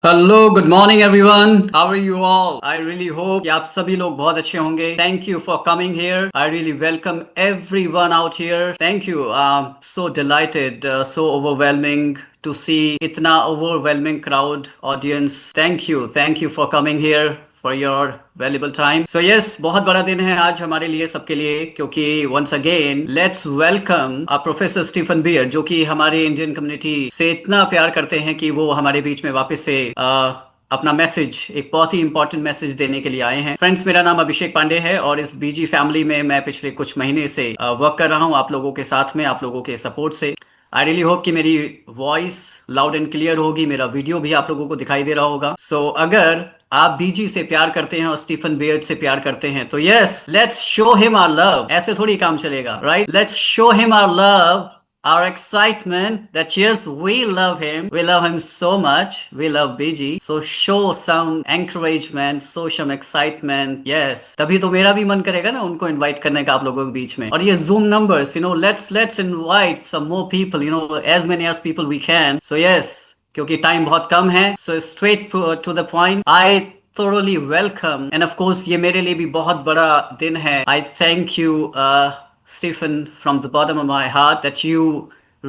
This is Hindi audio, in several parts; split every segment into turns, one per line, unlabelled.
Hello good morning everyone, how are you all? I really hope कि आप सभी लोग बहुत अच्छे होंगे। Thank you for coming here. I really welcome everyone out here. Thank you. So delighted, so overwhelming to see इतना overwhelming crowd audience. Thank you for coming here for your valuable time. So yes, बहुत बड़ा दिन है आज हमारे लिए, सबके लिए, क्योंकि once again let's welcome professor Stephen Beer, जो कि हमारे इंडियन कम्युनिटी से इतना प्यार करते हैं कि वो हमारे बीच में वापस से अपना मैसेज, एक बहुत ही इंपॉर्टेंट मैसेज देने के लिए आए हैं। फ्रेंड्स, मेरा नाम अभिषेक पांडे है और इस बीजी फैमिली में मैं पिछले कुछ महीने से वर्क कर रहा हूँ आप लोगों के साथ में, आप लोगों के सपोर्ट से। आई रियली होप कि मेरी वॉइस लाउड एंड क्लियर होगी, मेरा वीडियो भी आप लोगों को दिखाई दे रहा होगा। अगर आप बीजी से प्यार करते हैं और स्टीफन बियर्ड से प्यार करते हैं तो yes, let's show him our love. ऐसे थोड़ी काम चलेगा, right? Let's show him our love, our excitement that yes, we love him so much, we love BG, so show some encouragement, show some excitement, yes, तभी तो मेरा भी मन करेगा ना उनको इनवाइट करने का आप लोगों के बीच में। और ये zoom numbers, let's invite some more people, as many as people we can, so yes, क्योंकि टाइम बहुत कम है, so straight to the point, I thoroughly welcome, and of course ये मेरे लिए भी बहुत बड़ा दिन है। I thank you, Stephen, from the bottom of my heart, that you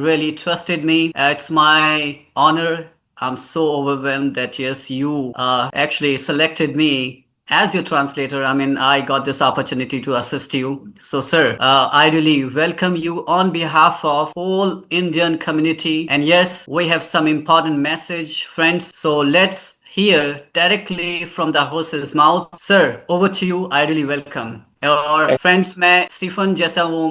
really trusted me. It's my honor. I'm so overwhelmed that yes, you actually selected me as your translator. I mean, I got this opportunity to assist you. So, sir, I really welcome you on behalf of whole Indian community. And yes, we have some important message, friends. So let's hear directly from the horse's mouth. Sir, over to you. I really welcome. और फ्रेंड्स, मैं स्टीफन जैसा वो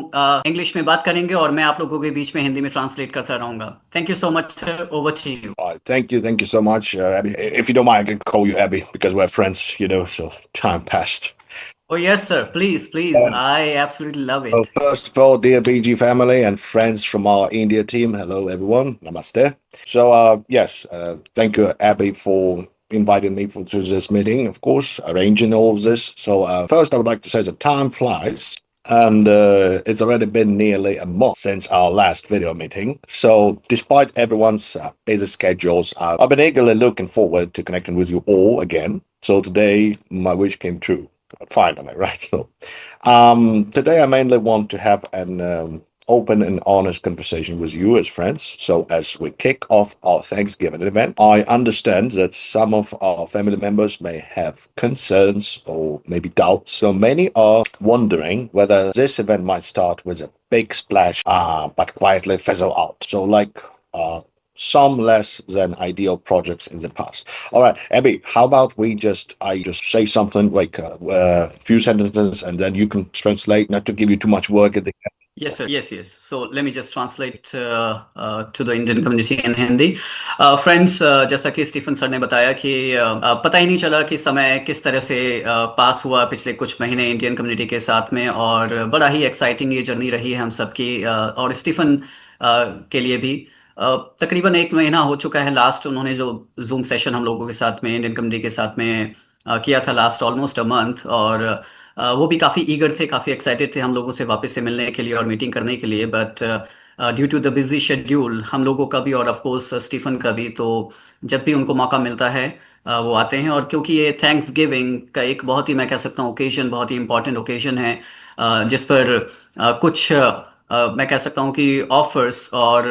इंग्लिश में बात करेंगे और मैं आप लोगों के बीच में हिंदी में ट्रांसलेट करता रहूंगा। Thank you so much sir, over to you.
All right, thank you so much, Abby. If you don't mind, I can call you Abby because we're friends, so time passed.
Oh yes sir, please please,
Um,
I absolutely love
well,
it।
first of all, dear BG family and friends from our India team, hello everyone, namaste. Yes, thank you, Abby, for inviting me to this meeting, of course, arranging all of this. First, I would like to say that time flies. And it's already been nearly a month since our last video meeting. So, despite everyone's busy schedules, I've been eagerly looking forward to connecting with you all again. So, today, my wish came true. Finally, right? Today I mainly want to have an open and honest conversation with you as friends. So, as we kick off our Thanksgiving event, I understand that some of our family members may have concerns or maybe doubts. So, many are wondering whether this event might start with a big splash, but quietly fizzle out. Some less than ideal projects in the past. All right, Abby, how about I just say something like a few sentences and then you can translate, not to give you too much work at the end.
Yes sir, yes, so let me just translate to the Indian community in Hindi। Friends, जैसा कि स्टीफन सर ने बताया कि पता ही नहीं चला कि समय किस तरह से पास हुआ पिछले कुछ महीने इंडियन कम्युनिटी के साथ में, और बड़ा ही एक्साइटिंग ये जर्नी रही है हम सबकी, और स्टीफन के लिए भी। तकरीबन एक महीना हो चुका है लास्ट उन्होंने जो जूम सेशन हम लोगों के साथ में, इंडियन कम्युनिटी के साथ में किया था, लास्ट ऑलमोस्ट अ मंथ। और वो भी काफ़ी ईगर थे, काफ़ी एक्साइटेड थे हम लोगों से वापस से मिलने के लिए और मीटिंग करने के लिए, but due to the busy schedule हम लोगों का भी और ऑफ कोर्स स्टीफन का भी, तो जब भी उनको मौका मिलता है वो आते हैं। और क्योंकि ये थैंक्स गिविंग का एक बहुत ही, मैं कह सकता हूँ, ओकेजन, बहुत ही इंपॉर्टेंट ओकेजन है, जिस पर कुछ मैं कह सकता हूँ कि ऑफर्स और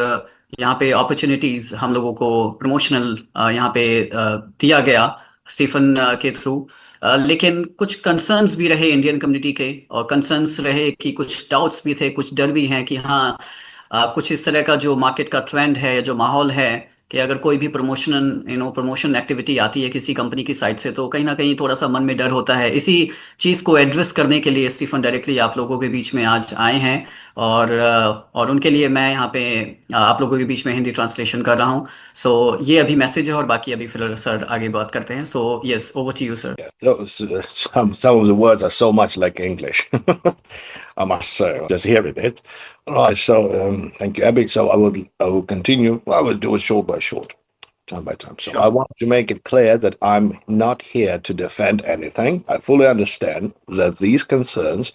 यहाँ पे अपॉर्चुनिटीज़ हम लोगों को प्रमोशनल यहाँ पे दिया गया स्टीफन के थ्रू। लेकिन कुछ कंसर्न्स भी रहे इंडियन कम्युनिटी के, और कंसर्न्स रहे कि कुछ डाउट्स भी थे, कुछ डर भी हैं कि हाँ, कुछ इस तरह का जो मार्केट का ट्रेंड है, जो माहौल है, कि अगर कोई भी प्रमोशन एक्टिविटी आती है किसी कंपनी की साइड से, तो कहीं ना कहीं थोड़ा सा मन में डर होता है। इसी चीज़ को एड्रेस करने के लिए स्टीफन डायरेक्टली आप लोगों के बीच में आज आए हैं, और उनके लिए मैं यहाँ पे आप लोगों के बीच में हिंदी ट्रांसलेशन कर रहा हूँ। ये अभी मैसेज है, और बाकी अभी फिर सर आगे बात करते हैं। Yes, over to you sir.
Yeah, some of the words are so much like English, I must say. Just hearing it. All right, thank you, Abby. I will continue. I will do it short by short, time by time. So I
Sure.
want to make it clear that I'm not here to defend anything. I fully understand that these concerns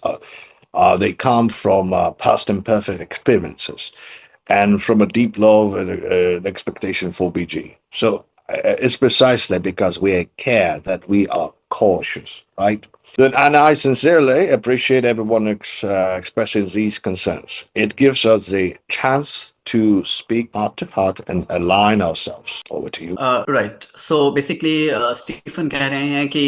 they come from past imperfect experiences and from a deep love and an expectation for BG. So it's precisely because we care that we are cautious, right? And I sincerely appreciate everyone expressing these concerns. It gives us the chance to speak heart to heart and align ourselves. Over to you.
Right, so basically Stephen कह रहे हैं कि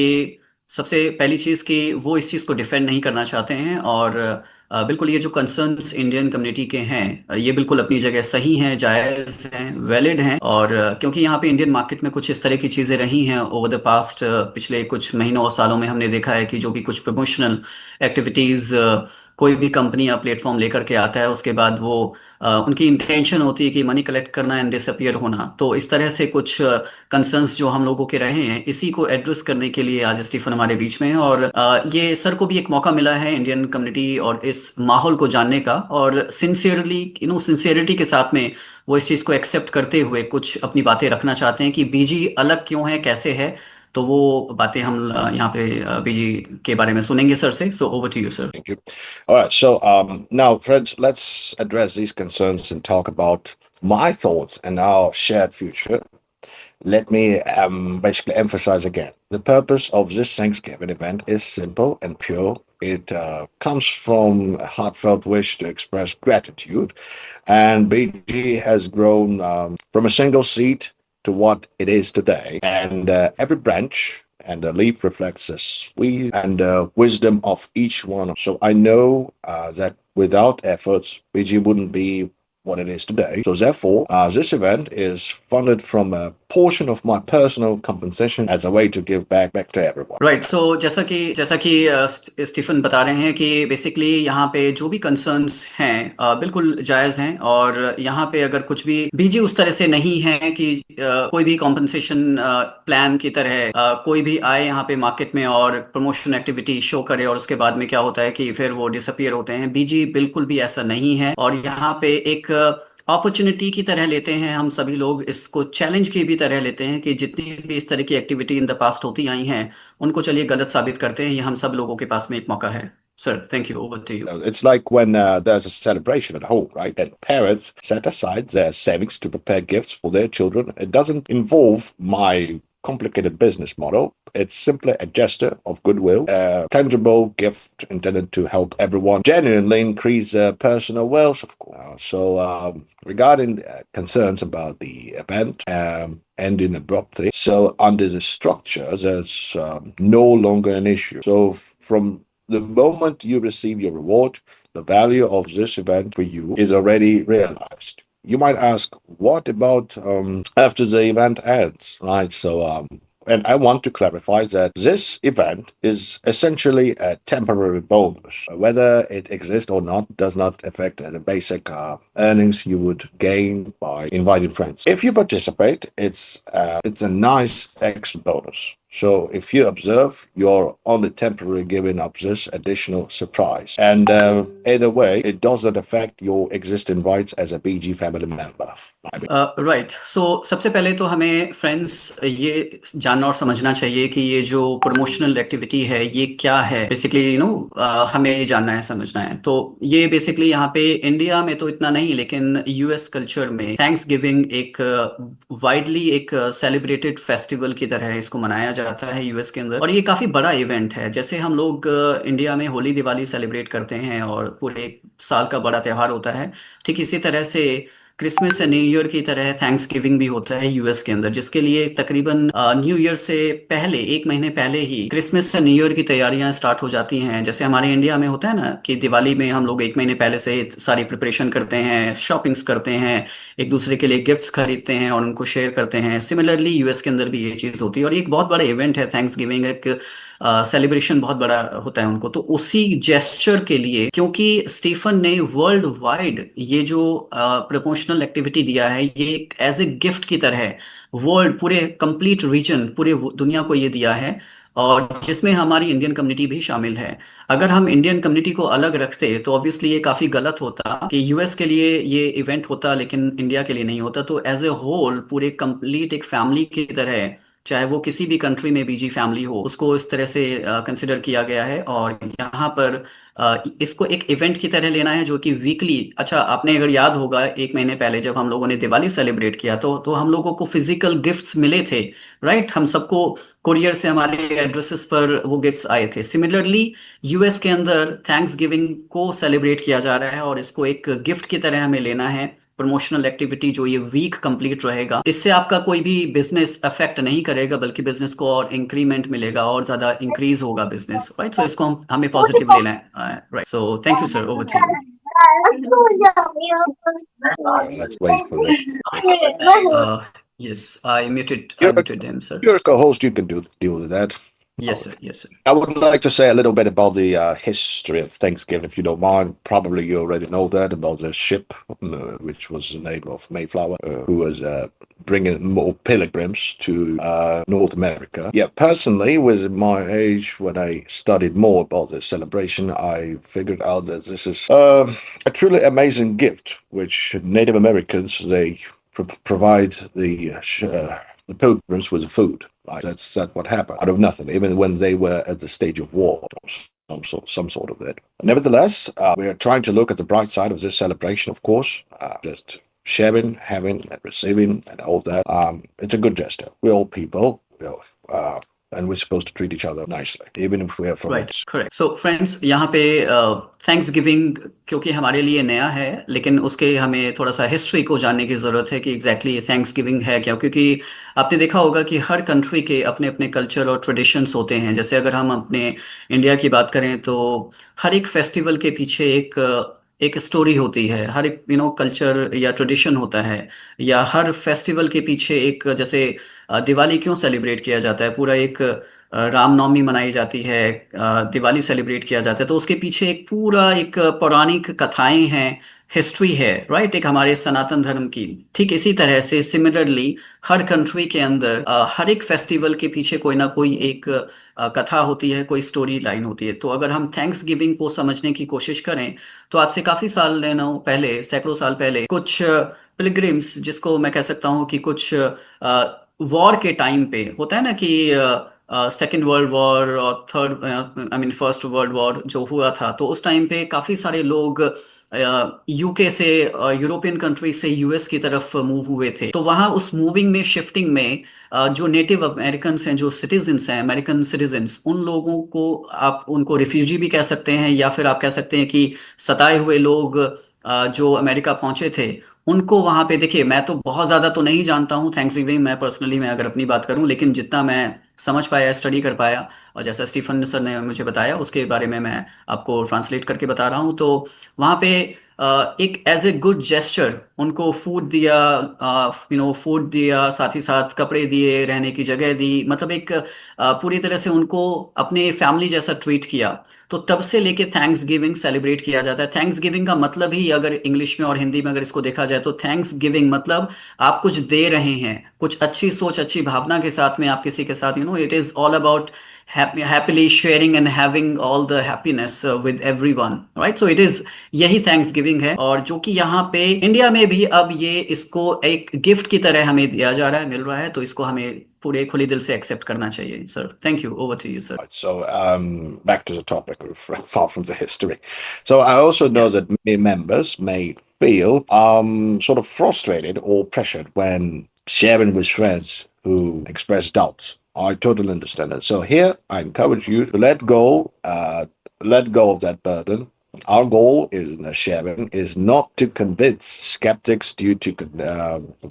सबसे पहली चीज़ कि वो इस चीज़ को डिफेंड नहीं करना चाहते हैं, और बिल्कुल ये जो कंसर्न्स इंडियन कम्युनिटी के हैं ये बिल्कुल अपनी जगह सही हैं, जायज़ हैं, वैलिड हैं। और क्योंकि यहाँ पे इंडियन मार्केट में कुछ इस तरह की चीज़ें रही हैं ओवर द पास्ट, पिछले कुछ महीनों और सालों में हमने देखा है कि जो भी कुछ प्रमोशनल एक्टिविटीज़ कोई भी कंपनी या प्लेटफॉर्म लेकर के आता है, उसके बाद वो उनकी इंटेंशन होती है कि मनी कलेक्ट करना एंड डिसअपियर होना। तो इस तरह से कुछ कंसर्न्स जो हम लोगों के रहे हैं, इसी को एड्रेस करने के लिए आज स्टीफन हमारे बीच में हैं। और ये सर को भी एक मौका मिला है इंडियन कम्युनिटी और इस माहौल को जानने का, और सिंसियरली सिंसियरिटी के साथ में वो इस चीज़ को एक्सेप्ट करते हुए कुछ अपनी बातें रखना चाहते हैं कि बीजी अलग क्यों है, कैसे है। तो वो बातें हम यहाँ पे बीजी के बारे में सुनेंगे सर से। So over to you sir.
Thank you. All right. So now, friends, let's address these concerns and talk about my thoughts and our shared future. Let me basically emphasize again. The purpose of this Thanksgiving event is simple and pure. It comes from a heartfelt wish to express gratitude. And BG has grown from a single seed to what it is today. And every branch and the leaf reflects the sweet and wisdom of each one. So I know that without efforts, BG wouldn't be what it is today. So therefore, this event is funded from a portion of my personal compensation as a way to give back to everyone.
Right, so जैसा कि स्टीफन बता रहे हैं कि बेसिकली यहाँ पे जो भी कंसर्न्स हैं बिल्कुल जायज़ हैं, और यहाँ पे अगर कुछ भी बीजी उस तरह से नहीं है कि कोई भी कॉम्पनसेशन प्लान की तरह कोई भी आए यहाँ पे मार्केट में और प्रमोशन एक्टिविटी शो करे और उसके बाद में क्या होता है कि फिर वो डिसअपियर होते हैं। बीजी बिल्कुल भी ऐसा नहीं है, और यहाँ पे एक अपॉर्चुनिटी की तरह लेते हैं हम सभी लोग, इसको चैलेंज की भी तरह लेते हैं कि जितनी भी इस तरह की एक्टिविटी इन द पास्ट होती आई हैं उनको चलिए गलत साबित करते हैं। ये हम सब लोगों के पास में एक मौका है। Sir, thank you, over to you.
It's like when there's a celebration at home, right? And parents set aside their savings to prepare gifts for their children. It doesn't involve my complicated business model. It's simply a gesture of goodwill, a tangible gift intended to help everyone genuinely increase their personal wealth, of course. So, regarding concerns about the event ending abruptly, so under the structure, there's no longer an issue. So, from the moment you receive your reward, the value of this event for you is already realized. You might ask, what about after the event ends, right? So, and I want to clarify that this event is essentially a temporary bonus. Whether it exists or not does not affect the basic earnings you would gain by inviting friends. If you participate, it's a nice extra bonus. So if you observe, you're only temporarily giving up this additional surprise. And either way, it doesn't affect your existing rights as a BG family member.
Right, so सबसे पहले तो हमें फ्रेंड्स ये जानना और समझना चाहिए कि ये जो प्रमोशनल एक्टिविटी है ये क्या है। बेसिकली हमें ये जानना है, समझना है। तो ये बेसिकली यहाँ पे इंडिया में तो इतना नहीं, लेकिन यूएस कल्चर में थैंक्स गिविंग एक वाइडली एक सेलिब्रेटेड फेस्टिवल की तरह इसको मनाया जाता है यूएस के अंदर, और ये काफ़ी बड़ा इवेंट है। जैसे हम लोग इंडिया में होली दिवाली सेलिब्रेट करते हैं और पूरे एक साल का बड़ा त्यौहार होता है, ठीक इसी तरह से क्रिसमस न्यू ईयर की तरह थैंक्स गिविंग भी होता है यूएस के अंदर, जिसके लिए तकरीबन न्यू ईयर से पहले एक महीने पहले ही क्रिसमस न्यू ईयर की तैयारियां स्टार्ट हो जाती हैं। जैसे हमारे इंडिया में होता है ना कि दिवाली में हम लोग एक महीने पहले से सारी प्रिपरेशन करते हैं, शॉपिंग्स करते हैं, एक दूसरे के लिए गिफ्ट्स खरीदते हैं और उनको शेयर करते हैं। सिमिलरली यूएस के अंदर भी ये चीज़ होती है, और ये एक बहुत बड़ा इवेंट है थैंक्स गिविंग, एक सेलिब्रेशन बहुत बड़ा होता है उनको। तो उसी जेस्चर के लिए, क्योंकि स्टीफन ने वर्ल्ड वाइड ये जो प्रमोशनल एक्टिविटी दिया है, ये एक एज ए गिफ्ट की तरह वर्ल्ड पूरे कंप्लीट रीजन पूरे दुनिया को ये दिया है, और जिसमें हमारी इंडियन कम्युनिटी भी शामिल है। अगर हम इंडियन कम्युनिटी को अलग रखते तो ऑब्वियसली ये काफ़ी गलत होता कि यूएस के लिए ये इवेंट होता लेकिन इंडिया के लिए नहीं होता। तो एज ए होल पूरे कंप्लीट एक फैमिली की तरह चाहे वो किसी भी कंट्री में बीजी फैमिली हो, उसको इस तरह से कंसिडर किया गया है। और यहाँ पर इसको एक इवेंट की तरह लेना है जो कि वीकली, अच्छा आपने अगर याद होगा 1 महीने पहले जब हम लोगों ने दिवाली सेलिब्रेट किया तो हम लोगों को फिजिकल गिफ्ट्स मिले थे, राइट? हम सबको कुरियर से हमारे एड्रेसेस पर वो गिफ्ट्स आए थे। सिमिलरली यूएस के अंदर थैंक्स गिविंग को सेलिब्रेट किया जा रहा है और इसको एक गिफ्ट की तरह हमें लेना है। प्रमोशनल एक्टिविटी जो ये वीक कंप्लीट रहेगा, इससे आपका कोई भी बिजनेस अफेक्ट नहीं करेगा, बल्कि बिजनेस को और इंक्रीमेंट मिलेगा और ज्यादा इंक्रीज होगा बिजनेस, राइट? सो इसको हमें पॉजिटिव लेना है, right? So thank you sir, over to you.
Let's wait for it.
Yes, I muted. I
You're a,
muted him, sir.
you're a co-host. You can deal with that.
Yes, sir. Yes, sir.
I would like to say a little bit about the history of Thanksgiving, if you don't mind. Probably you already know that about the ship, which was the name of Mayflower, who was bringing more pilgrims to North America. Yeah, personally, with my age, when I studied more about this celebration, I figured out that this is a truly amazing gift, which Native Americans, they provide the pilgrims with food. Right? That's what happened out of nothing, even when they were at the stage of war. Some sort of it. Nevertheless, we are trying to look at the bright side of this celebration, of course. Just sharing, having, and receiving, and all that. It's a good gesture. We're all people, and we're supposed to treat each other nicely, even if we are from.
Right, correct. So friends, यहाँ पे थैंक्स गिविंग क्योंकि हमारे लिए नया है, लेकिन उसके हमें थोड़ा सा हिस्ट्री को जानने की ज़रूरत है कि एग्जैक्टली थैंक्स गिविंग है क्या। क्योंकि आपने देखा होगा कि हर कंट्री के अपने अपने कल्चर और ट्रेडिशंस होते हैं। जैसे अगर हम अपने इंडिया की बात करें तो हर एक फेस्टिवल के पीछे एक स्टोरी होती है, हर एक कल्चर या ट्रेडिशन होता है, या हर फेस्टिवल के पीछे एक, जैसे दिवाली क्यों सेलिब्रेट किया जाता है, पूरा एक रामनवमी मनाई जाती है, दिवाली सेलिब्रेट किया जाता है, तो उसके पीछे एक पूरा एक पौराणिक कथाएं हैं, हिस्ट्री है, राइट? एक हमारे सनातन धर्म की। ठीक इसी तरह से सिमिलरली हर कंट्री के अंदर हर एक फेस्टिवल के पीछे कोई ना कोई एक कथा होती है, कोई स्टोरी लाइन होती है। तो अगर हम थैंक्स गिविंग को समझने की कोशिश करें तो आज से काफी साल पहले, सैकड़ों साल पहले, कुछ पिलग्रिम्स, जिसको मैं कह सकता हूँ कि कुछ वॉर के टाइम पे होता है ना कि सेकेंड वर्ल्ड वॉर और third, I mean first world war जो हुआ था, तो उस टाइम पे काफ़ी सारे लोग यूके से, यूरोपियन कंट्री से यूएस की तरफ मूव हुए थे। तो वहाँ उस मूविंग में, शिफ्टिंग में जो नेटिव अमेरिकन हैं, जो सिटीजन्स हैं, अमेरिकन सिटीजन्स, उन लोगों को आप उनको रिफ्यूजी भी कह सकते हैं, या फिर आप कह सकते हैं कि सताए हुए लोग जो अमेरिका पहुंचे थे, उनको वहां पे, देखिए मैं तो बहुत ज़्यादा तो नहीं जानता हूँ थैंक्स गिविंग, मैं पर्सनली, मैं अगर अपनी बात करूँ, लेकिन जितना मैं समझ पाया, स्टडी कर पाया, और जैसा स्टीफन सर ने मुझे बताया उसके बारे में मैं आपको ट्रांसलेट करके बता रहा हूँ। तो वहाँ पे एक एज ए गुड जेस्चर उनको फूड दिया, फूड दिया, साथ ही साथ कपड़े दिए, रहने की जगह दी, मतलब एक पूरी तरह से उनको अपने फैमिली जैसा ट्रीट किया। तो तब से लेके थैंक्स गिविंग सेलिब्रेट किया जाता है। थैंक्स गिविंग का मतलब ही, अगर इंग्लिश में और हिंदी में अगर इसको देखा जाए, तो थैंक्स गिविंग मतलब आप कुछ दे रहे हैं, कुछ अच्छी सोच, अच्छी भावना के साथ में आप किसी के साथ, it is all about happily sharing and having all the happiness with everyone, right? So it is, यही थैंक्स गिविंग है। और जो कि यहाँ पे इंडिया में भी अब ये इसको एक गिफ्ट की तरह हमें दिया जा रहा है, मिल रहा है, तो इसको हमें पूरे खुले दिल से एक्सेप्ट करना चाहिए। Sir, thank you, over to you sir.
Right, so back to the topic, far from the history. So I also know that many members may feel sort of frustrated or pressured when sharing with friends who express doubts. I totally understand that. So here I encourage you to let go of that burden. Our goal in sharing is not to convince skeptics due to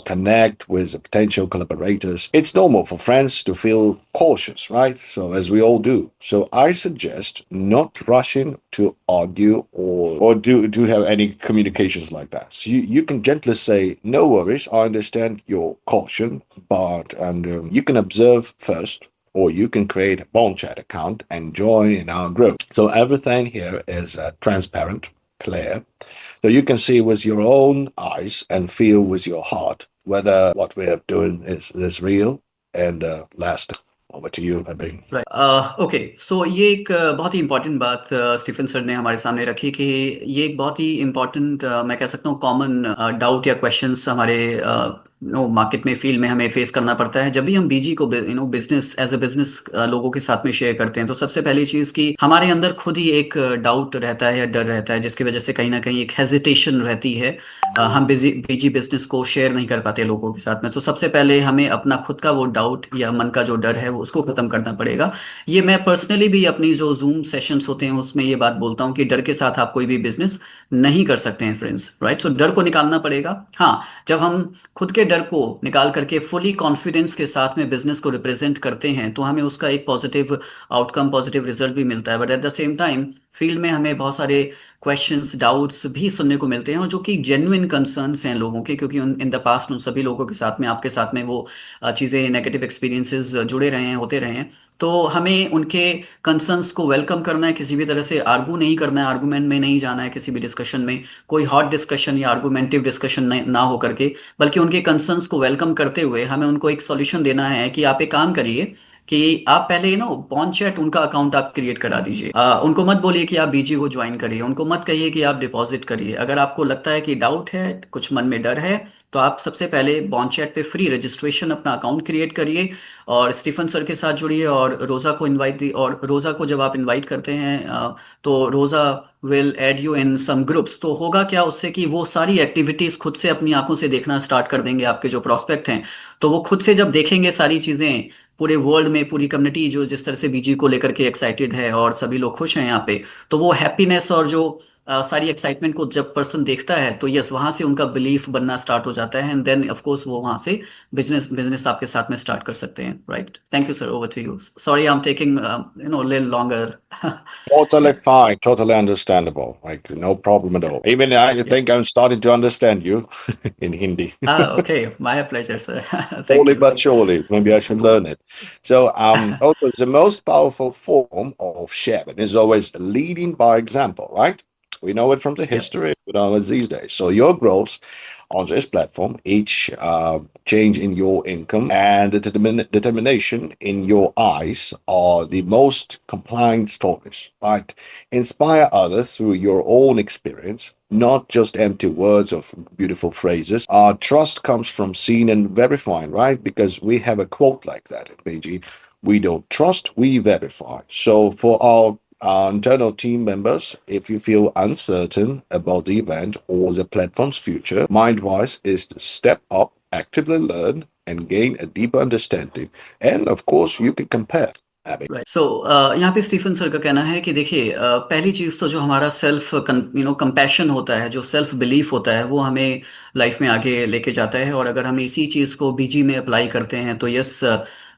connect with the potential collaborators. It's normal for friends to feel cautious, right? So as we all do. So I suggest not rushing to argue or do have any communications like that. So you can gently say, no worries, I understand your caution, but you can observe first, or you can create a bond chat account and join in our group. So everything here is transparent, clear. So you can see with your own eyes and feel with your heart whether what we are doing is real and lasting. Over to you, Abhi.
Right, okay. So ये एक बहुत ही इंपॉर्टेंट बात स्टीफन सर ने हमारे सामने रखी कि ये एक बहुत ही इंपॉर्टेंट, मैं कह सकता हूँ कॉमन डाउट या क्वेश्चंस हमारे मार्केट में फील्ड में हमें फेस करना पड़ता है जब भी हम बीजी को बिजनेस एज ए बिजनेस लोगों के साथ में शेयर करते हैं। तो सबसे पहली चीज कि हमारे अंदर खुद ही एक डाउट रहता है या डर रहता है, जिसकी वजह से कहीं ना कहीं एक हेजिटेशन रहती है। हम बीजी बिजनेस को शेयर नहीं कर पाते लोगों के साथ में। तो सबसे पहले हमें अपना खुद का वो डाउट या मन का जो डर है वो उसको खत्म करना पड़ेगा। ये मैं पर्सनली भी अपनी जो जूम सेशंस होते हैं उसमें ये बात बोलता हूँ कि डर के साथ आप कोई भी बिजनेस नहीं कर सकते हैं फ्रेंड्स, राइट। सो डर को निकालना पड़ेगा। हाँ, जब हम खुद के डर को निकाल करके फुली कॉन्फिडेंस के साथ में बिजनेस को रिप्रेजेंट करते हैं तो हमें उसका एक पॉजिटिव आउटकम, पॉजिटिव रिजल्ट भी मिलता है। But at the same time field में हमें बहुत सारे क्वेश्चंस, डाउट्स भी सुनने को मिलते हैं, और जो कि जेन्युइन कंसर्न्स हैं लोगों के, क्योंकि इन द पास्ट उन सभी लोगों के साथ में, आपके साथ में वो चीज़ें, नेगेटिव एक्सपीरियंसेस जुड़े रहे हैं, होते रहे हैं। तो हमें उनके कंसर्न्स को वेलकम करना है, किसी भी तरह से आर्गू नहीं करना है, आर्गूमेंट में नहीं जाना है किसी भी डिस्कशन में, कोई हॉट डिस्कशन या आर्गूमेंटिव डिस्कशन ना हो करके, बल्कि उनके कंसर्न्स को वेलकम करते हुए हमें उनको एक सॉल्यूशन देना है कि आप एक काम करिए कि आप पहले बॉन्ड चैट उनका अकाउंट आप क्रिएट करा दीजिए। उनको मत बोलिए कि आप बीजी को ज्वाइन करिए, उनको मत कहिए कि आप डिपॉजिट करिए। अगर आपको लगता है कि डाउट है, कुछ मन में डर है, तो आप सबसे पहले बॉन्ड चैट पे फ्री रजिस्ट्रेशन अपना अकाउंट क्रिएट करिए और स्टीफन सर के साथ जुड़िए और रोज़ा को इनवाइट दी। और रोज़ा को जब आप इनवाइट करते हैं तो Rosa will add you in some groups. तो होगा क्या उससे कि वो सारी एक्टिविटीज़ खुद से अपनी आंखों से देखना स्टार्ट कर देंगे, आपके जो प्रोस्पेक्ट हैं। तो वो खुद से जब देखेंगे सारी चीज़ें, पूरे वर्ल्ड में पूरी कम्युनिटी जो जिस तरह से बीजी को लेकर के एक्साइटेड है और सभी लोग खुश हैं यहाँ पे, तो वो हैप्पीनेस और जो सारी एक्साइटमेंट को जब पर्सन देखता है तो यस, वहां से उनका बिलीफ बनना स्टार्ट हो जाता है, एंड देन ऑफ कोर्स वो वहां से बिजनेस बिजनेस आपके साथ में स्टार्ट कर सकते हैं, right. Thank you sir, over to you. Sorry I am taking little longer.
Totally fine, totally understandable. Like no problem at all. Even I think I'm starting to understand you in Hindi.
Okay, my pleasure sir. Thank
Slowly
you.
but surely, maybe I should learn it. So, also the most powerful form of sharing is always leading by example, right? We know it from the
या
history, we know it these days. So your growth on this platform, each change in your income and the determination in your eyes are the most compelling stories, right? Inspire others through your own experience, not just empty words of beautiful phrases. Our trust comes from seeing and verifying, right? Because we have a quote like that at BG. We don't trust, we verify. So for our internal team members, if you feel uncertain about the event or the platform's future, my advice is to step up, actively learn, and gain a deeper understanding. And of course, you can compare. Abby.
Right. So यहाँ पे स्टीफन सर का कहना है कि देखिए, पहली चीज़ तो जो हमारा सेल्फ कंपैशन होता है, जो सेल्फ बिलीफ होता है, वो हमें लाइफ में आगे लेके जाता है। और अगर हम इसी चीज़ को बीजी में अप्लाई करते हैं तो यस,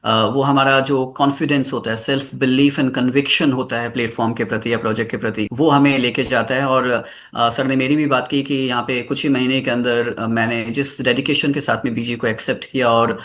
वो हमारा जो कॉन्फिडेंस होता है, सेल्फ बिलीफ एंड कन्विक्शन होता है प्लेटफॉर्म के प्रति या प्रोजेक्ट के प्रति, वो हमें लेके जाता है। और सर ने मेरी भी बात की कि यहाँ पे कुछ ही महीने के अंदर मैंने जिस डेडिकेशन के साथ में बीजी को एक्सेप्ट किया और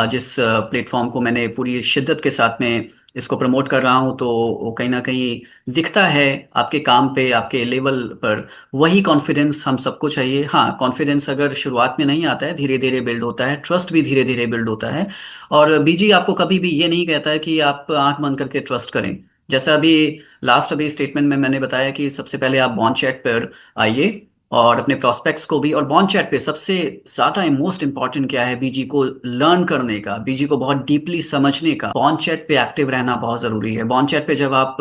जिस प्लेटफॉर्म को मैंने पूरी शिद्दत के साथ में इसको प्रमोट कर रहा हूँ, तो वो कहीं ना कहीं दिखता है आपके काम पे, आपके लेवल पर। वही कॉन्फिडेंस हम सबको चाहिए। हाँ, कॉन्फिडेंस अगर शुरुआत में नहीं आता है, धीरे धीरे बिल्ड होता है, ट्रस्ट भी धीरे धीरे बिल्ड होता है। और बीजी आपको कभी भी ये नहीं कहता है कि आप आंख बंद करके ट्रस्ट करें। जैसा अभी स्टेटमेंट में मैंने बताया कि सबसे पहले आप बॉन्ड चैट पर आइए और अपने प्रोस्पेक्ट्स को भी, और बॉन्ड चैट पे सबसे ज्यादा मोस्ट इंपॉर्टेंट क्या है, बीजी को लर्न करने का, बीजी को बहुत डीपली समझने का, बॉन्ड चैट पे एक्टिव रहना बहुत जरूरी है। बॉन्ड चैट पे जब आप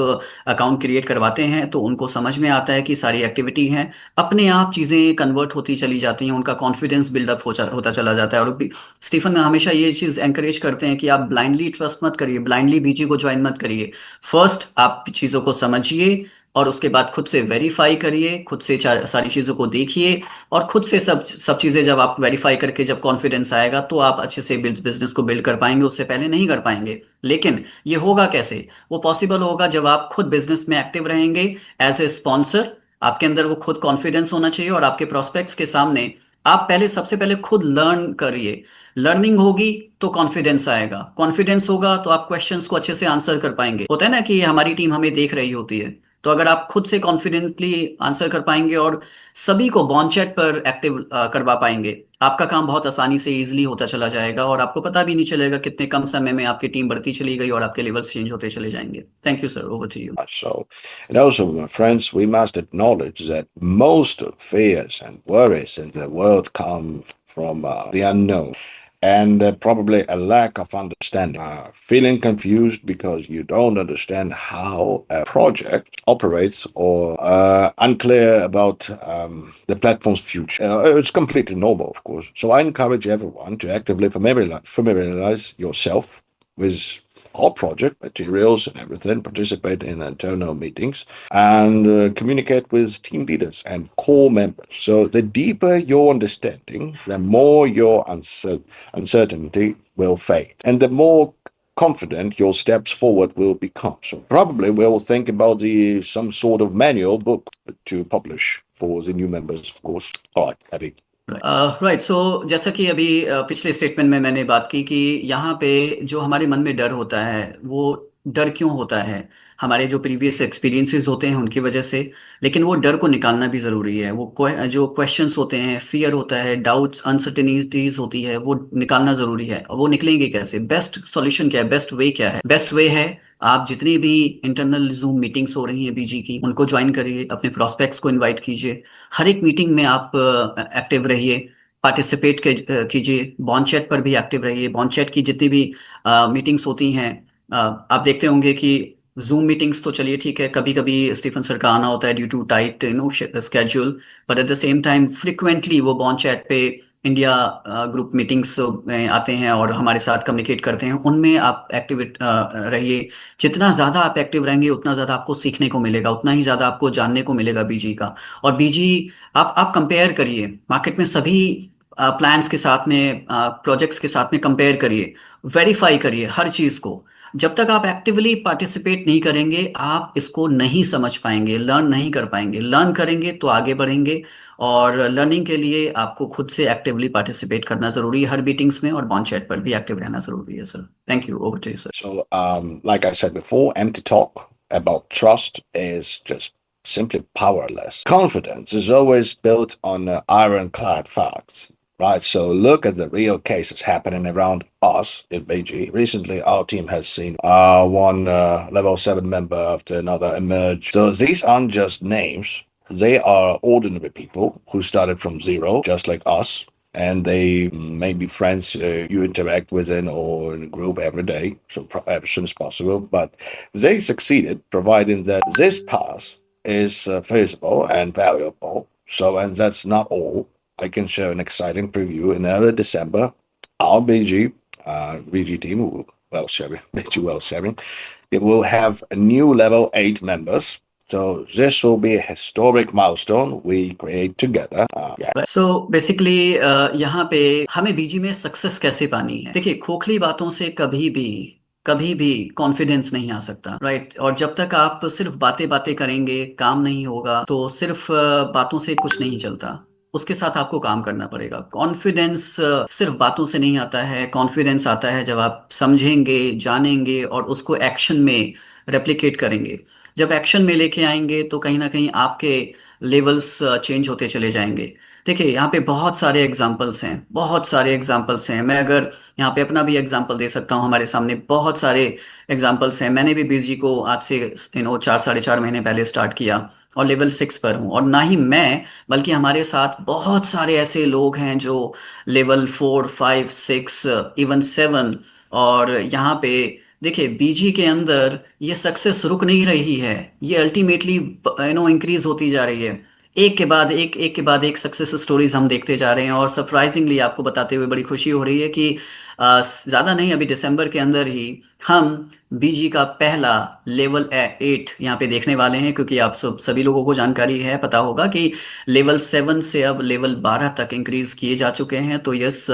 अकाउंट क्रिएट करवाते हैं तो उनको समझ में आता है कि सारी एक्टिविटी है, अपने आप चीजें कन्वर्ट होती चली जाती हैं, उनका कॉन्फिडेंस बिल्डअप होता चला जाता है। और स्टीफन हमेशा ये चीज एंकरेज करते हैं कि आप ब्लाइंडली ट्रस्ट मत करिए, ब्लाइंडली बीजी को ज्वाइन मत करिए। फर्स्ट आप चीजों को समझिए और उसके बाद खुद से वेरीफाई करिए, खुद से सारी चीज़ों को देखिए, और खुद से सब सब चीज़ें जब आप वेरीफाई करके जब कॉन्फिडेंस आएगा तो आप अच्छे से बिजनेस को बिल्ड कर पाएंगे, उससे पहले नहीं कर पाएंगे। लेकिन ये होगा कैसे? वो पॉसिबल होगा जब आप खुद बिजनेस में एक्टिव रहेंगे एज ए स्पॉन्सर। आपके अंदर वो खुद कॉन्फिडेंस होना चाहिए और आपके प्रोस्पेक्ट्स के सामने आप पहले, सबसे पहले खुद लर्न करिए। लर्निंग होगी तो कॉन्फिडेंस आएगा, कॉन्फिडेंस होगा तो आप क्वेश्चंस को अच्छे से आंसर कर पाएंगे। होता है ना कि हमारी टीम हमें देख रही होती है, तो अगर आप खुद से कॉन्फिडेंटली आंसर कर पाएंगे और सभी को बॉन्ड चैट पर एक्टिव करवा पाएंगे, आपका काम बहुत आसानी से इजीली होता चला जाएगा और आपको पता भी नहीं चलेगा कितने कम समय में आपकी टीम बढ़ती चली गई और आपके लेवल्स चेंज होते चले जाएंगे। Thank you sir, over to you.
So, and also, my friends, we must acknowledge that most of fears and worries in the world come from the unknown, and probably a lack of understanding. Feeling confused because you don't understand how a project operates, or unclear about the platform's future. It's completely normal, of course. So I encourage everyone to actively familiarize yourself with our project materials and everything, participate in internal meetings, and communicate with team leaders and core members. So the deeper your understanding, the more your uncertainty will fade, and the more confident your steps forward will become. So probably we'll think about the some sort of manual book to publish for the new members, of course. All right, Abby.
Right so जैसा कि अभी पिछले स्टेटमेंट में मैंने बात की कि यहाँ पे जो हमारे मन में डर होता है वो डर क्यों होता है हमारे जो प्रीवियस एक्सपीरियंसेस होते हैं उनकी वजह से लेकिन वो डर को निकालना भी ज़रूरी है वो जो क्वेश्चंस होते हैं फियर होता है डाउट्स अनसर्टेनिटीज होती है वो निकालना ज़रूरी है और वो निकलेंगे कैसे बेस्ट सॉल्यूशन क्या है बेस्ट वे क्या है बेस्ट वे है आप जितनी भी इंटरनल जूम मीटिंग्स हो रही हैं बीजी की उनको ज्वाइन करिए अपने प्रोस्पेक्ट्स को इनवाइट कीजिए हर एक मीटिंग में आप एक्टिव रहिए पार्टिसिपेट कीजिए बॉन्ड चैट पर भी एक्टिव रहिए बॉन्ड चैट की जितनी भी मीटिंग्स होती हैं आप देखते होंगे कि जूम मीटिंग्स तो चलिए ठीक है कभी कभी स्टीफन सर का आना होता है due to tight schedule but at the same time frequently वो बॉन्ड चैट पे इंडिया ग्रुप मीटिंग्स में आते हैं और हमारे साथ कम्युनिकेट करते हैं उनमें आप एक्टिव रहिए जितना ज़्यादा आप एक्टिव रहेंगे उतना ज़्यादा आपको सीखने को मिलेगा उतना ही ज़्यादा आपको जानने को मिलेगा बीजी का और बीजी आप कंपेयर करिए मार्केट में सभी प्लान्स के साथ में प्रोजेक्ट्स के साथ में कंपेयर करिए वेरीफाई करिए हर चीज़ को जब तक आप एक्टिवली पार्टिसिपेट नहीं करेंगे आप इसको नहीं समझ पाएंगे लर्न नहीं कर पाएंगे लर्न करेंगे तो आगे बढ़ेंगे और लर्निंग के लिए आपको खुद से एक्टिवली पार्टिसिपेट करना जरूरी है हर मीटिंग्स में और बॉन्ड चैट पर भी एक्टिव रहना जरूरी है sir thank you over to you sir
So, like I said before, empty talk about trust is just simply powerless. Confidence is always built on ironclad facts, right? So, look at the real cases happening around us in Beijing. Recently, our team has seen one level 7 member after another emerge. So, these aren't just names, they are ordinary people who started from zero, just like us, and they may be friends you interact with in or in a group every day, so as soon as possible. But they succeeded, providing that this path is feasible and valuable. So, and that's not all. I can share an exciting preview in early December. Our BG team, well sharing, BG well sharing, it will have a new level 8 members. So this will be a historic milestone we create together.
So basically यहाँ पे हमें बीजी में सक्सेस कैसे पानी है देखिए खोखली बातों से कभी भी कॉन्फिडेंस नहीं आ सकता राइट और जब तक आप सिर्फ बातें बातें करेंगे काम नहीं होगा तो सिर्फ बातों से कुछ नहीं चलता उसके साथ आपको काम करना पड़ेगा कॉन्फिडेंस सिर्फ बातों से नहीं आता है कॉन्फिडेंस आता है जब आप समझेंगे जानेंगे और उसको एक्शन में रेप्लिकेट करेंगे जब एक्शन में लेके आएंगे तो कहीं ना कहीं आपके लेवल्स चेंज होते चले जाएंगे देखिए यहाँ पे बहुत सारे एग्जाम्पल्स हैं मैं अगर यहाँ पे अपना भी एग्जाम्पल दे सकता हूँ हमारे सामने बहुत सारे एग्जाम्पल्स हैं मैंने भी बीजी को आज से 4 साढ़े 4 महीने पहले स्टार्ट किया और लेवल 6 पर हूँ और ना ही मैं बल्कि हमारे साथ बहुत सारे ऐसे लोग हैं जो लेवल 4 5 6 इवन 7 और यहाँ पे देखिए बीजी के अंदर ये सक्सेस रुक नहीं रही है ये अल्टीमेटली इंक्रीज होती जा रही है एक के बाद एक सक्सेस स्टोरीज हम देखते जा रहे हैं और सरप्राइजिंगली आपको बताते हुए बड़ी खुशी हो रही है कि ज़्यादा नहीं अभी दिसंबर के अंदर ही हम बीजी का पहला लेवल 8 यहाँ पे देखने वाले हैं क्योंकि आप सभी लोगों को जानकारी है पता होगा कि लेवल 7 से अब लेवल 12 तक इंक्रीज किए जा चुके हैं तो यस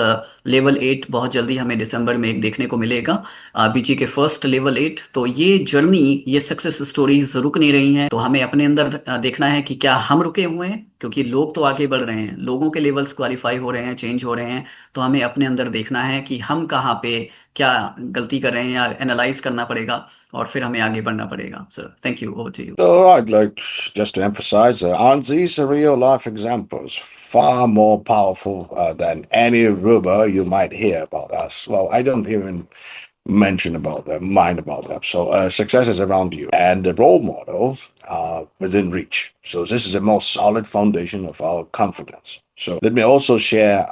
लेवल 8 बहुत जल्दी हमें दिसंबर में एक देखने को मिलेगा बीजी के फर्स्ट लेवल 8 तो ये जर्नी ये सक्सेस स्टोरीज रुक नहीं रही हैं तो हमें अपने अंदर देखना है कि क्या हम रुके हुए हैं क्योंकि लोग तो आगे बढ़ रहे हैं लोगों के लेवल्स क्वालिफाई हो रहे हैं चेंज हो रहे हैं तो हमें अपने अंदर देखना है कि हम कहाँ पे क्या गलती कर रहे हैं या एनालाइज करना पड़ेगा और फिर हमें आगे बढ़ना पड़ेगा sir thank you over to you
So I'd like just to emphasize, aren't these real life examples? Far more powerful than any rumor you might hear about us. Well, I don't even mention about them, mind about them. So success is around you, and the role models are within reach. So this is the most solid foundation of our confidence. So let me also share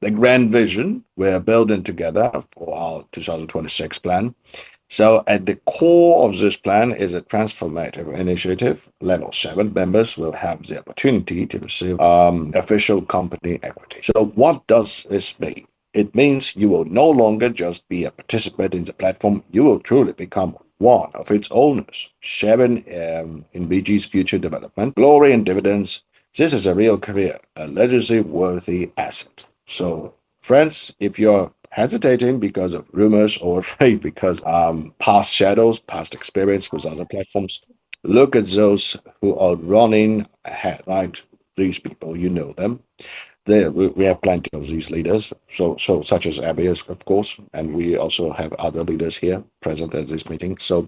the grand vision we're building together for our 2026 plan. So at the core of this plan is a transformative initiative. Level 7 members will have the opportunity to receive official company equity. So what does this mean? It means you will no longer just be a participant in the platform. You will truly become one of its owners, sharing in BG's future development, glory and dividends. This is a real career, a legacy-worthy asset. So, friends, if you're hesitating because of rumors or afraid because past shadows, past experience with other platforms, look at those who are running ahead, right? These people, you know them. We have plenty of these leaders, so such as Abby, of course, and we also have other leaders here present at this meeting. So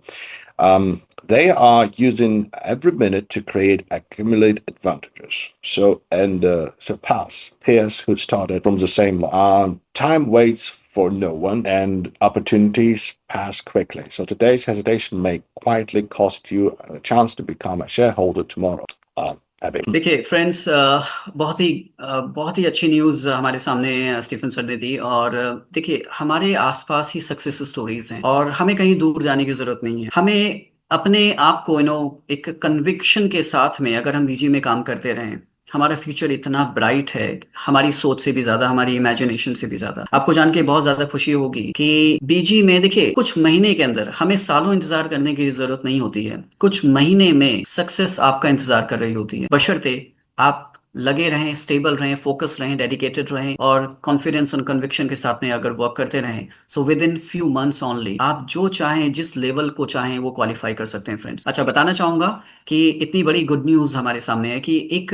they are using every minute to accumulate advantages. So and surpass peers who started from the same line. Time waits for no one, and opportunities pass quickly. So today's hesitation may quietly cost you a chance to become a shareholder tomorrow. Abby.
देखिए फ्रेंड्स, बहुत ही अच्छी न्यूज़ हमारे सामने स्टीफन सर ने दी। और देखिए, हमारे आसपास ही सक्सेस स्टोरीज हैं और हमें कहीं दूर जाने की ज़रूरत नहीं है। हमें अपने आप को एक कन्विक्शन के साथ में अगर हम बीजी में काम करते रहें, हमारा फ्यूचर इतना ब्राइट है, हमारी सोच से भी ज्यादा, हमारी इमेजिनेशन से भी ज्यादा। आपको जान के बहुत ज्यादा खुशी होगी कि बीजी में देखिए, कुछ महीने के अंदर, हमें सालों इंतजार करने की जरूरत नहीं होती है, कुछ महीने में सक्सेस आपका इंतजार कर रही होती है, बशर्ते आप लगे रहें, स्टेबल रहें, फोकस रहें, डेडिकेटेड रहें और कॉन्फिडेंस और कन्विक्शन के साथ में अगर वर्क करते रहें। So with in few months only आप जो चाहें, जिस लेवल को चाहें, वो क्वालिफाई कर सकते हैं फ्रेंड्स। अच्छा, बताना चाहूंगा कि इतनी बड़ी गुड न्यूज हमारे सामने है कि एक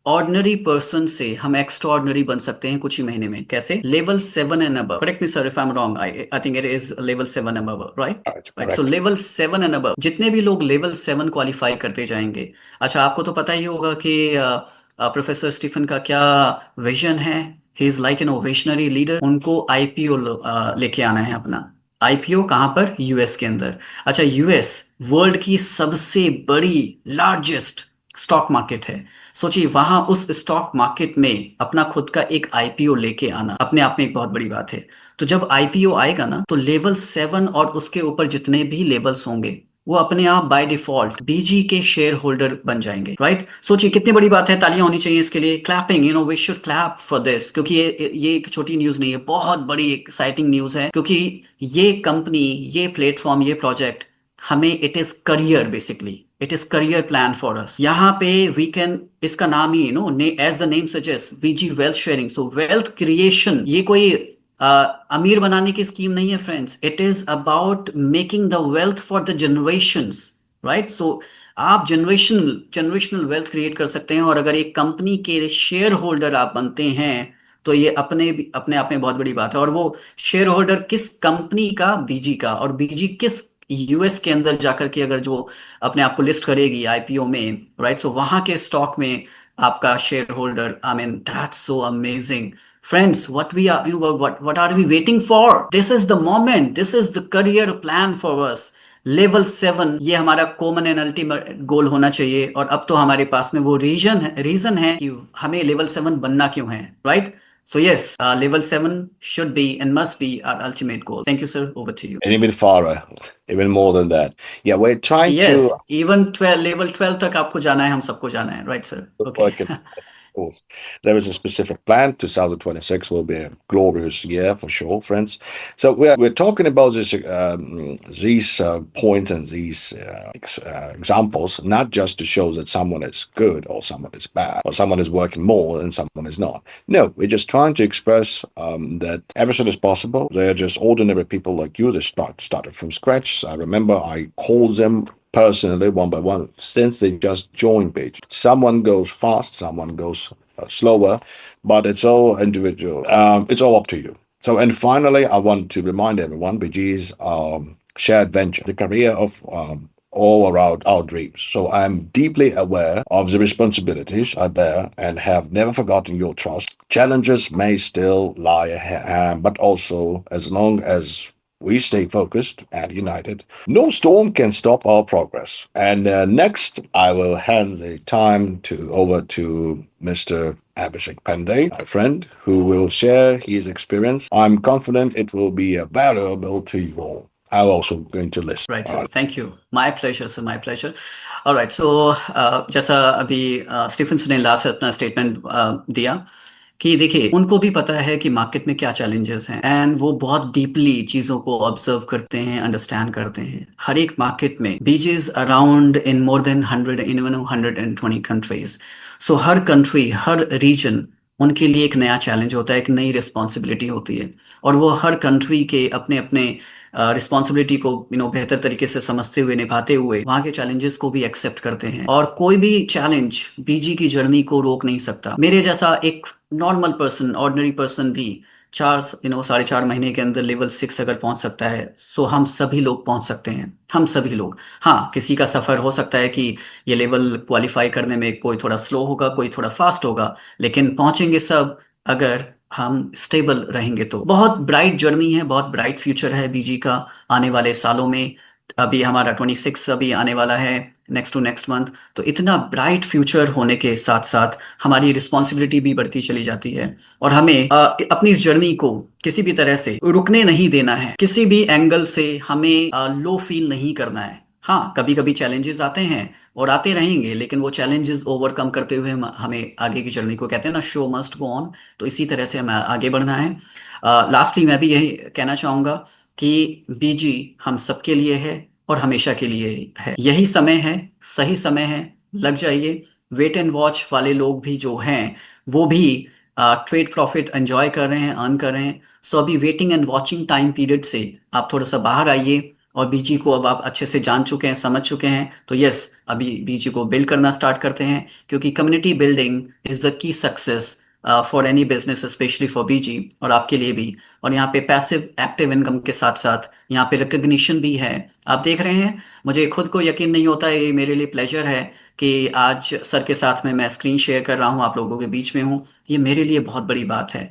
ऑर्डिनरी पर्सन से हम एक्स्ट्रा ऑर्डिनरी बन सकते हैं कुछ ही महीने में। कैसे? Level 7 and above, correct me sir if I am wrong, I think it is level 7 and above, right? Right. So level 7 and above, जितने भी लोग लेवल 7 क्वालिफाई करते जाएंगे। अच्छा, आपको तो पता ही होगा कि प्रोफेसर स्टीफन का क्या विजन है। He is like an evolutionary leader. उनको आईपीओ लेके आना है अपना। आईपीओ कहां पर? यूएस के अंदर। अच्छा, यूएस वर्ल्ड की सबसे बड़ी लार्जेस्ट स्टॉक मार्केट है। सोचिए, वहां उस स्टॉक मार्केट में अपना खुद का एक आईपीओ लेके आना अपने आप में एक बहुत बड़ी बात है। तो जब आईपीओ आएगा ना, तो लेवल 7 और उसके ऊपर जितने भी लेवल्स होंगे, वो अपने आप बाय डिफॉल्ट बीजी के शेयर होल्डर बन जाएंगे, राइट? सोचिए कितनी बड़ी बात है। तालियां होनी चाहिए इसके लिए। Clapping, we should clap for this, क्योंकि ये एक छोटी न्यूज नहीं है, बहुत बड़ी एक्साइटिंग न्यूज है। क्योंकि ये कंपनी, ये प्लेटफॉर्म, ये प्रोजेक्ट हमें, it is career, basically it is career plan for us. यहाँ पे वी कैन, इसका नाम ही as the name suggest, VG wealth sharing. So wealth creation, ये कोई अमीर बनाने की स्कीम नहीं है friends. It is about making the wealth for the generations, right? So आप जनरेशनल वेल्थ क्रिएट कर सकते हैं। और अगर एक कंपनी के शेयर होल्डर आप बनते हैं, तो ये अपने आप में बहुत बड़ी बात है। और वो शेयर होल्डर किस कंपनी का? बीजी का। और बीजी किस यूएस के अंदर जाकर के अगर जो अपने आप को लिस्ट करेगी आईपीओ में, राइट? सो वहां के स्टॉक में आपका share holder, I mean that's so amazing friends. What are we waiting for? This is the moment, this is the career plan for us. Level 7 ये हमारा कॉमन एंड अल्टीमेट गोल होना चाहिए। और अब तो हमारे पास में वो रीजन है कि हमें लेवल 7 बनना क्यों है, right? So yes, level 7 should be and must be our ultimate goal. Thank you, sir. Over to you.
And even farther, even more than that. Yeah, we're trying
Yes,
to
even 12, level 12 तक आपको जाना है, हम सबको जाना है, right, sir? Okay.
work it. Of course. There is a specific plan. 2026 will be a glorious year for sure, friends. So we're talking about these points and these examples, not just to show that someone is good or someone is bad or someone is working more and someone is not. No, we're just trying to express that everything is possible. They're just ordinary people like you. They started from scratch. I remember I called them personally one by one since they just joined page. Someone goes fast, someone goes slower, but it's all individual. It's all up to you. So, and finally, I want to remind everyone, BG is shared venture, the career of all around our dreams. So I'm deeply aware of the responsibilities I bear and have never forgotten your trust. Challenges may still lie ahead, but also as long as we stay focused and united. No storm can stop our progress. And next, I will hand the time over to Mr. Abhishek Pandey, my friend, who will share his experience. I'm confident it will be valuable to you all. I'm also going to listen.
Right, sir. Thank you. My pleasure, sir. My pleasure. All right. So जैसा अभी स्टीफन ने लास्ट अपना स्टेटमेंट दिया कि देखिए उनको भी पता है कि मार्केट में क्या चैलेंजेस हैं एंड वो बहुत डीपली चीज़ों को ऑब्जर्व करते हैं, अंडरस्टैंड करते हैं। हर एक मार्केट में BG's around in more than 100 in 120 countries. So हर कंट्री, हर रीजन उनके लिए एक नया चैलेंज होता है, एक नई रिस्पॉन्सिबिलिटी होती है और वो हर कंट्री के अपने अपने रिस्पॉन्सिबिलिटी को बेहतर तरीके से समझते हुए, निभाते हुए वहाँ के चैलेंजेस को भी एक्सेप्ट करते हैं और कोई भी चैलेंज बीजी की जर्नी को रोक नहीं सकता। मेरे जैसा एक नॉर्मल पर्सन, ऑर्डिनरी पर्सन भी 4.5 महीने के अंदर लेवल 6 अगर पहुंच सकता है, सो हम सभी लोग पहुंच सकते हैं। हम सभी लोग, हाँ, किसी का सफर हो सकता है कि ये लेवल क्वालिफाई करने में कोई थोड़ा स्लो होगा, कोई थोड़ा फास्ट होगा, लेकिन पहुंचेंगे सब अगर हम स्टेबल रहेंगे तो। बहुत ब्राइट जर्नी है, बहुत ब्राइट फ्यूचर है बीजी का आने वाले सालों में। अभी हमारा 26 अभी आने वाला है, नेक्स्ट टू नेक्स्ट मंथ। तो इतना ब्राइट फ्यूचर होने के साथ साथ हमारी रिस्पॉन्सिबिलिटी भी बढ़ती चली जाती है और हमें अपनी इस जर्नी को किसी भी तरह से रुकने नहीं देना है। किसी भी एंगल से हमें लो फील नहीं करना है। हाँ, कभी कभी चैलेंजेस आते हैं और आते रहेंगे, लेकिन वो चैलेंजेस ओवरकम करते हुए हमें आगे की जर्नी को, कहते हैं ना, शो मस्ट गो ऑन, तो इसी तरह से हमें आगे बढ़ना है। लास्टली मैं भी यही कहना चाहूँगा कि बीजी हम सबके लिए है और हमेशा के लिए है। यही समय है, सही समय है, लग जाइए। वेट एंड वॉच वाले लोग भी जो हैं वो भी ट्रेड प्रॉफिट एंजॉय कर रहे हैं, अर्न कर रहे हैं। सो अभी waiting and watching time period से आप थोड़ा सा बाहर आइए और बीजी को अब आप अच्छे से जान चुके हैं, समझ चुके हैं, तो यस, अभी बीजी को बिल्ड करना स्टार्ट करते हैं, क्योंकि community building is the key success for any business, specially for BG और आपके लिए भी। और यहाँ पे पैसिव एक्टिव इनकम के साथ साथ यहाँ पे रिकग्निशन भी है। आप देख रहे हैं, मुझे खुद को यकीन नहीं होता है, ये मेरे लिए प्लेजर है कि आज सर के साथ में मैं स्क्रीन शेयर कर रहा हूँ, आप लोगों के बीच में हूँ। ये मेरे लिए बहुत बड़ी बात है।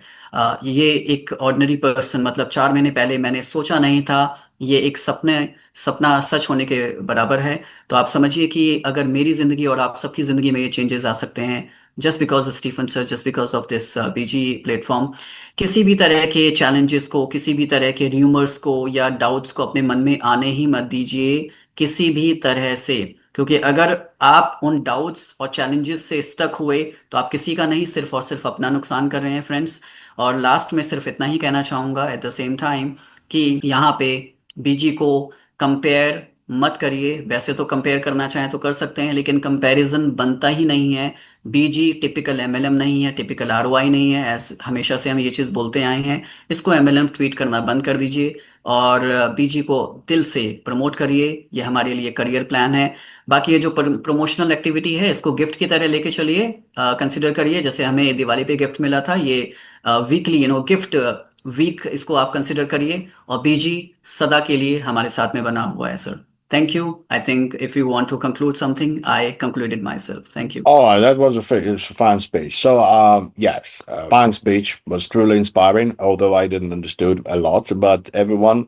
ये एक ऑर्डिनरी पर्सन, मतलब 4 महीने पहले मैंने सोचा नहीं था, ये एक सपना सच होने के बराबर है। तो आप समझिए कि अगर मेरी ज़िंदगी और आप सबकी ज़िंदगी में ये चेंजेस आ सकते हैं just because of Stephen sir, just because of this BG platform. किसी भी तरह के चैलेंजेस को, किसी भी तरह के र्यूमर्स को या डाउट्स को अपने मन में आने ही मत दीजिए किसी भी तरह से, क्योंकि अगर आप उन डाउट्स और चैलेंजेस से स्टक हुए तो आप किसी का नहीं, सिर्फ और सिर्फ अपना नुकसान कर रहे हैं फ्रेंड्स। और लास्ट में सिर्फ इतना ही कहना चाहूँगा एट द सेम टाइम कि यहाँ पे बीजी को कंपेयर मत करिए। वैसे तो कंपेयर करना चाहें तो कर सकते हैं, लेकिन कंपैरिजन बनता ही नहीं है। बीजी टिपिकल एमएलएम नहीं है, टिपिकल आरओआई नहीं है, ऐसे हमेशा से हम ये चीज़ बोलते आए हैं। इसको एमएलएम ट्वीट करना बंद कर दीजिए और बीजी को दिल से प्रमोट करिए। ये हमारे लिए करियर प्लान है। बाकी ये जो प्रमोशनल एक्टिविटी है, इसको गिफ्ट की तरह लेके चलिए, कंसिडर करिए। जैसे हमें दिवाली पे गिफ्ट मिला था, ये वीकली गिफ्ट वीक, इसको आप कंसिडर करिए। और बीजी सदा के लिए हमारे साथ में बना हुआ है sir. Thank you. I think if you want to conclude something, I concluded myself. Thank you.
Oh, that was a fine speech. So, yes, fine speech was truly inspiring. Although I didn't understood a lot, but everyone,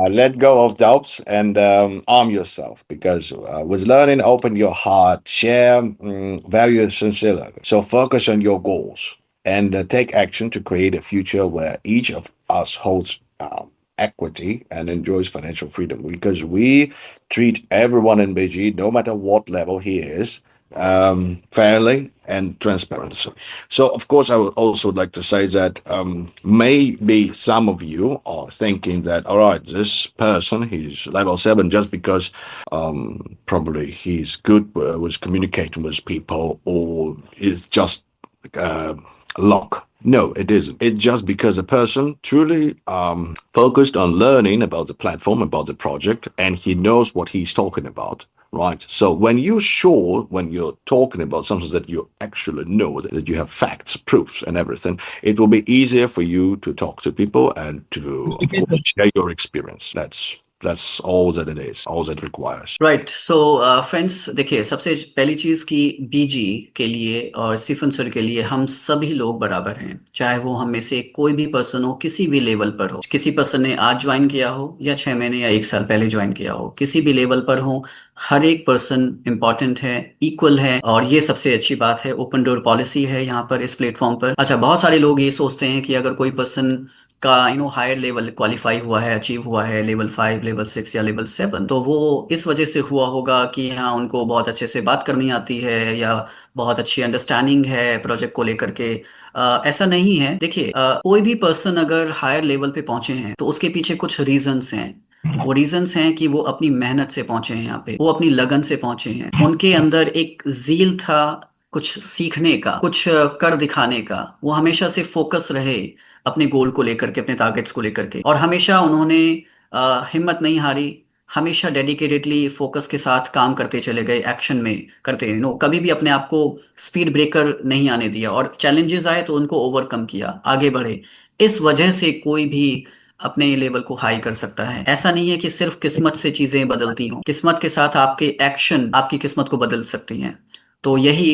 let go of doubts and arm yourself, because with learning, open your heart, share value sincerely. So focus on your goals and take action to create a future where each of us holds equity and enjoys financial freedom, because we treat everyone in BG, no matter what level he is, fairly and transparently. So, of course, I would also like to say that maybe some of you are thinking that, all right, this person, he's level 7 just because probably he's good with communicating with people, or is just luck. No, it isn't. It's just because a person truly focused on learning about the platform, about the project, and he knows what he's talking about, right? So when you're sure, when you're talking about something that you actually know, that you have facts, proofs, and everything, it will be easier for you to talk to people and to, of course, share your experience. That's That's all that it is, all that requires.
Right so friends देखिए सबसे पहली चीज़ कि बीजी के लिए और स्टीफन सर के लिए हम सभी लोग बराबर हैं, चाहे वो हम में से कोई भी पर्सन हो, किसी भी लेवल पर हो, किसी पर्सन ने आज ज्वाइन किया हो या 6 महीने या 1 साल पहले ज्वाइन किया हो, किसी भी लेवल पर हो, हर एक पर्सन इम्पॉर्टेंट है, इक्वल है। और ये सबसे अच्छी बात है, ओपन डोर पॉलिसी है यहाँ पर इस प्लेटफॉर्म पर। अच्छा, बहुत सारे लोग ये सोचते हैं कि अगर कोई पर्सन का हायर लेवल क्वालिफाई हुआ है, अचीव हुआ है, लेवल 5 लेवल 6 या लेवल 7, तो वो इस वजह से हुआ होगा कि हाँ उनको बहुत अच्छे से बात करनी आती है या बहुत अच्छी अंडरस्टैंडिंग है प्रोजेक्ट को लेकर के। ऐसा नहीं है। देखिए कोई भी पर्सन अगर हायर लेवल पे पहुंचे हैं तो उसके पीछे कुछ रीजंस हैं। वो रीजंस हैं कि वो अपनी मेहनत से पहुंचे हैं यहाँ पे, वो अपनी लगन से पहुंचे हैं, उनके अंदर एक जील था कुछ सीखने का, कुछ कर दिखाने का। वो हमेशा से फोकस रहे अपने गोल को लेकर के, अपने टारगेट्स को लेकर के, और हमेशा उन्होंने हिम्मत नहीं हारी, हमेशा डेडिकेटेडली फोकस के साथ काम करते चले गए, एक्शन में करते कभी भी अपने आप को स्पीड ब्रेकर नहीं आने दिया, और चैलेंजेस आए तो उनको ओवरकम किया, आगे बढ़े। इस वजह से कोई भी अपने लेवल को हाई कर सकता है। ऐसा नहीं है कि सिर्फ किस्मत से चीजें बदलती हों, किस्मत के साथ आपके एक्शन आपकी किस्मत को बदल सकती हैं। तो यही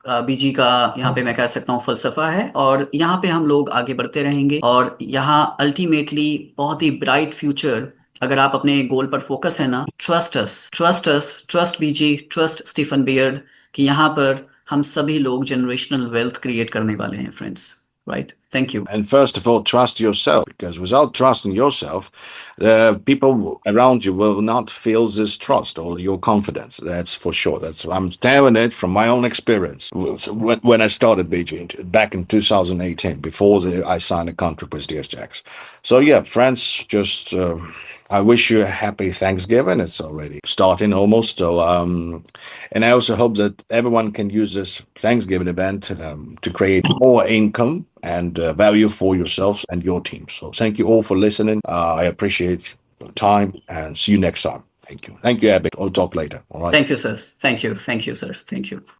बीजी का यहाँ पे मैं कह सकता हूँ फलसफा है, और यहाँ पे हम लोग आगे बढ़ते रहेंगे, और यहाँ अल्टीमेटली बहुत ही ब्राइट फ्यूचर, अगर आप अपने गोल पर फोकस है ना, trust us, trust us, trust BG, trust Stephen Beard, कि यहाँ पर हम सभी लोग जनरेशनल वेल्थ क्रिएट करने वाले हैं friends. Right, thank you.
And first of all, trust yourself, because without trusting yourself, people around you will not feel this trust or your confidence. That's for sure. I'm telling it from my own experience. When I started BG back in 2018, before I signed a contract with DS Jacks. So yeah, friends, just I wish you a happy Thanksgiving. It's already starting almost. So and I also hope that everyone can use this Thanksgiving event to create more income and value for yourselves and your team. So thank you all for listening. I appreciate your time, and see you next time. Thank you. Thank you, Abby. We'll talk later. All right.
Thank you sir, thank you, thank you sir, thank you.